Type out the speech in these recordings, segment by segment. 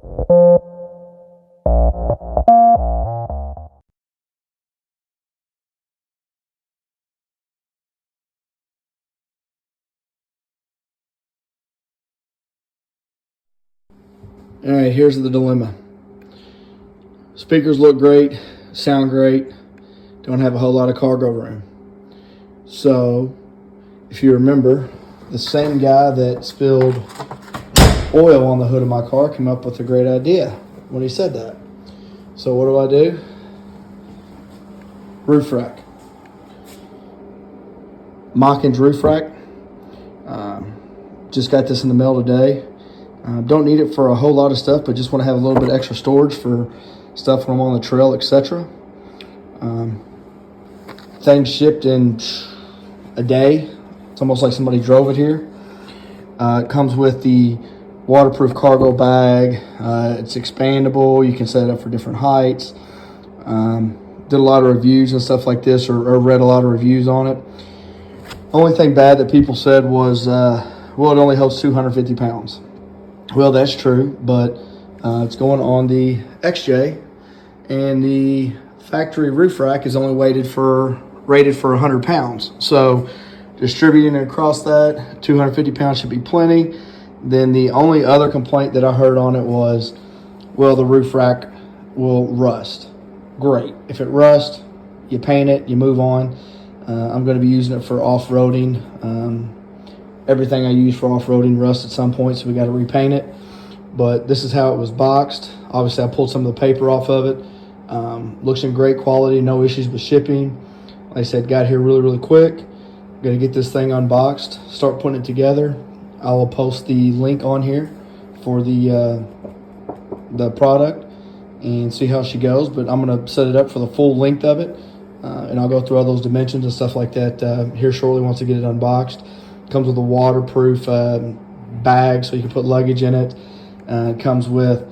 All right, here's the dilemma. Speakers look great, sound great, don't have a whole lot of cargo room. So, if you remember, the same guy that spilled oil on the hood of my car came up with a great idea when he said that. So what do? Roof rack. Mockins roof rack. Just got this in the mail today. Don't need it for a whole lot of stuff, but just want to have a little bit extra storage for stuff when I'm on the trail, etc. Things shipped in a day. It's almost like somebody drove it here. It comes with the waterproof cargo bag. It's expandable. You can set it up for different heights. Did a lot of reviews and stuff like this, or read a lot of reviews on it. Only thing bad that people said was, well, it only holds 250 pounds. Well, that's true, but it's going on the XJ, and the factory roof rack is only rated for 100 pounds. So distributing it across that, 250 pounds should be plenty. Then the only other complaint that I heard on it was, well, the roof rack will rust. Great. If it rusts, you paint it, you move on. I'm going to be using it for off-roading. Everything I use for off-roading rusts at some point, so we got to repaint it. But this is how it was boxed. Obviously, I pulled some of the paper off of it. Looks in great quality, no issues with shipping. Like I said, got here really, really quick. Going to get this thing unboxed, start putting it together. I will post the link on here for the product and see how she goes. But I'm going to set it up for the full length of it, and I'll go through all those dimensions and stuff like that here shortly once I get it unboxed. Comes with a waterproof bag so you can put luggage in it. It comes with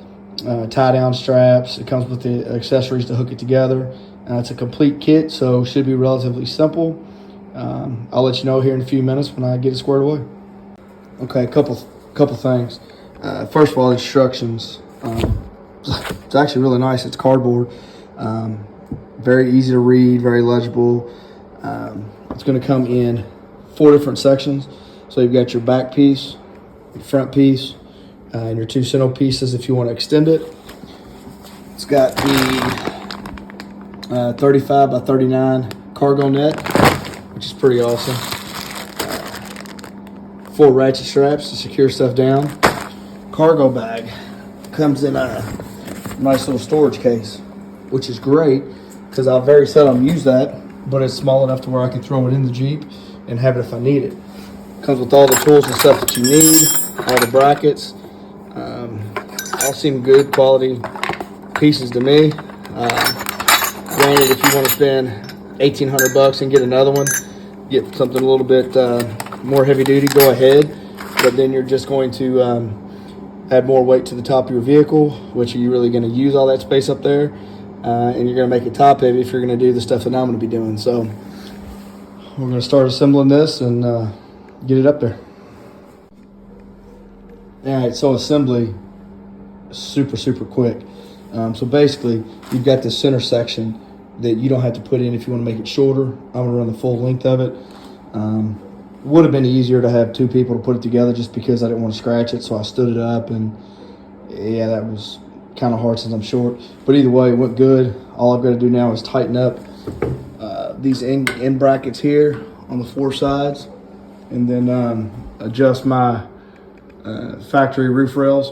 tie-down straps. It comes with the accessories to hook it together. It's a complete kit, so should be relatively simple. I'll let you know here in a few minutes when I get it squared away. Okay, a couple things. First of all, instructions. It's actually really nice. It's cardboard. Very easy to read, very legible. It's going to come in 4 different sections. So you've got your back piece, your front piece, and your 2 center pieces if you want to extend it. It's got the 35 by 39 cargo net, which is pretty awesome. 4 ratchet straps to secure stuff down. Cargo bag comes in a nice little storage case, which is great because I very seldom use that, but it's small enough to where I can throw it in the Jeep and have it if I need it. Comes with all the tools and stuff that you need, all the brackets. All seem good quality pieces to me. Granted, if you want to spend $1,800 and get another one, get something a little bit more heavy duty, go ahead. But then you're just going to add more weight to the top of your vehicle, which are you really going to use all that space up there? And you're going to make it top heavy if you're going to do the stuff that I'm going to be doing. So we're going to start assembling this and get it up there. All right, so assembly, super quick. So basically, you've got this center section that you don't have to put in if you want to make it shorter. I'm going to run the full length of it. Would have been easier to have 2 people to put it together just because I didn't want to scratch it, so I stood it up, and yeah, that was kind of hard since I'm short. But either way, it went good. All I've got to do now is tighten up these end brackets here on the 4 sides, and then adjust my factory roof rails,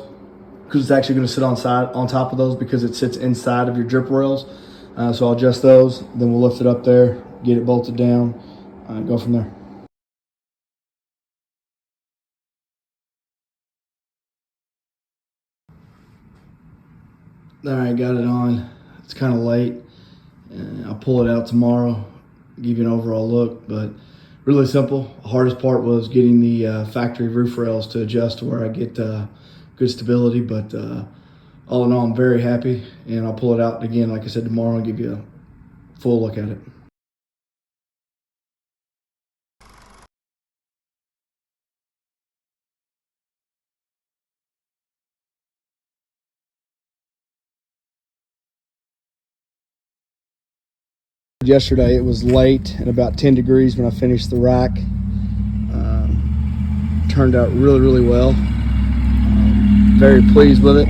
because it's actually going to sit on top of those because it sits inside of your drip rails. So I'll adjust those, then we'll lift it up there, get it bolted down, go from there. All right, got it on. It's kind of late. I'll pull it out tomorrow, give you an overall look, but really simple. The hardest part was getting the factory roof rails to adjust to where I get good stability, but all in all, I'm very happy, and I'll pull it out again, like I said, tomorrow and give you a full look at it. yesterday. It was late and about 10 degrees when I finished the rack. Turned out really, really well. Very pleased with it.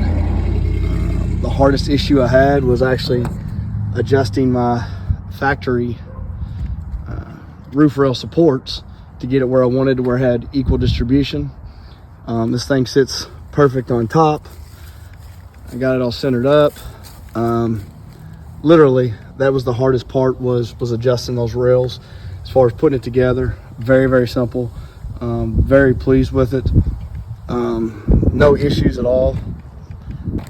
The hardest issue I had was actually adjusting my factory roof rail supports to get it where I wanted, to where it had equal distribution. This thing sits perfect on top. I got it all centered up. Literally, that was the hardest part, was adjusting those rails. As far as putting it together, very, very simple. Very pleased with it. No issues at all.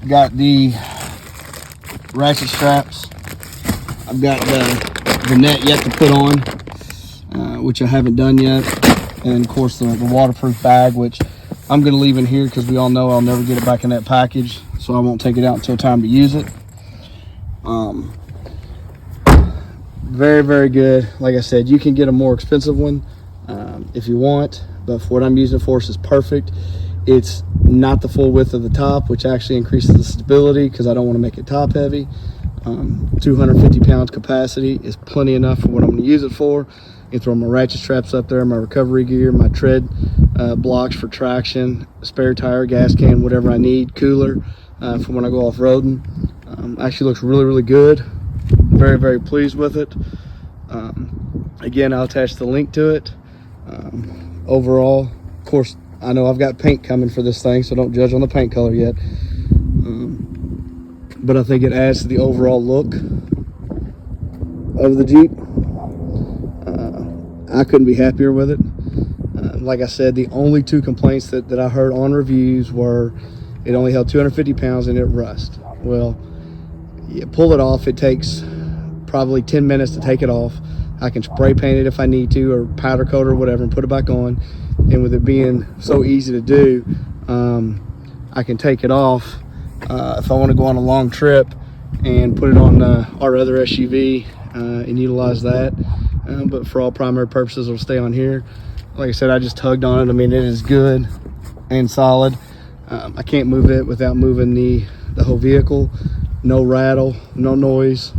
Got the ratchet straps. I've got the net yet to put on, which I haven't done yet. And of course the waterproof bag, which I'm gonna leave in here because we all know I'll never get it back in that package, so I won't take it out until time to use it. Very, very good. Like I said, you can get a more expensive one if you want, but for what I'm using it for, it's perfect. It's not the full width of the top, which actually increases the stability because I don't want to make it top heavy. 250 pounds capacity is plenty enough for what I'm going to use it for. You can throw my ratchet straps up there, my recovery gear, my tread blocks for traction, spare tire, gas can, whatever I need, cooler for when I go off-roading. Actually looks really, really good. Very, very pleased with it. Again, I'll attach the link to it. Overall, of course, I know I've got paint coming for this thing, so don't judge on the paint color yet. But I think it adds to the overall look of the Jeep. I couldn't be happier with it. Like I said, the only two complaints that I heard on reviews were it only held 250 pounds and it rust. Well, you pull it off, it takes probably 10 minutes to take it off. I can spray paint it if I need to, or powder coat or whatever, and put it back on. And with it being so easy to do, I can take it off if I want to go on a long trip and put it on our other SUV and utilize that. But for all primary purposes, it'll stay on here. Like I said, I just tugged on it. I mean, it is good and solid. I can't move it without moving the whole vehicle. No rattle, no noise.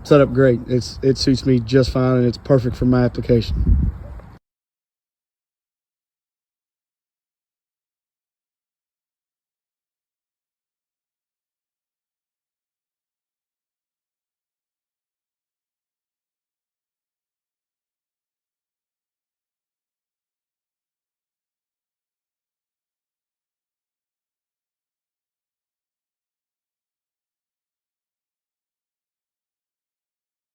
Set up great. It suits me just fine, and it's perfect for my application.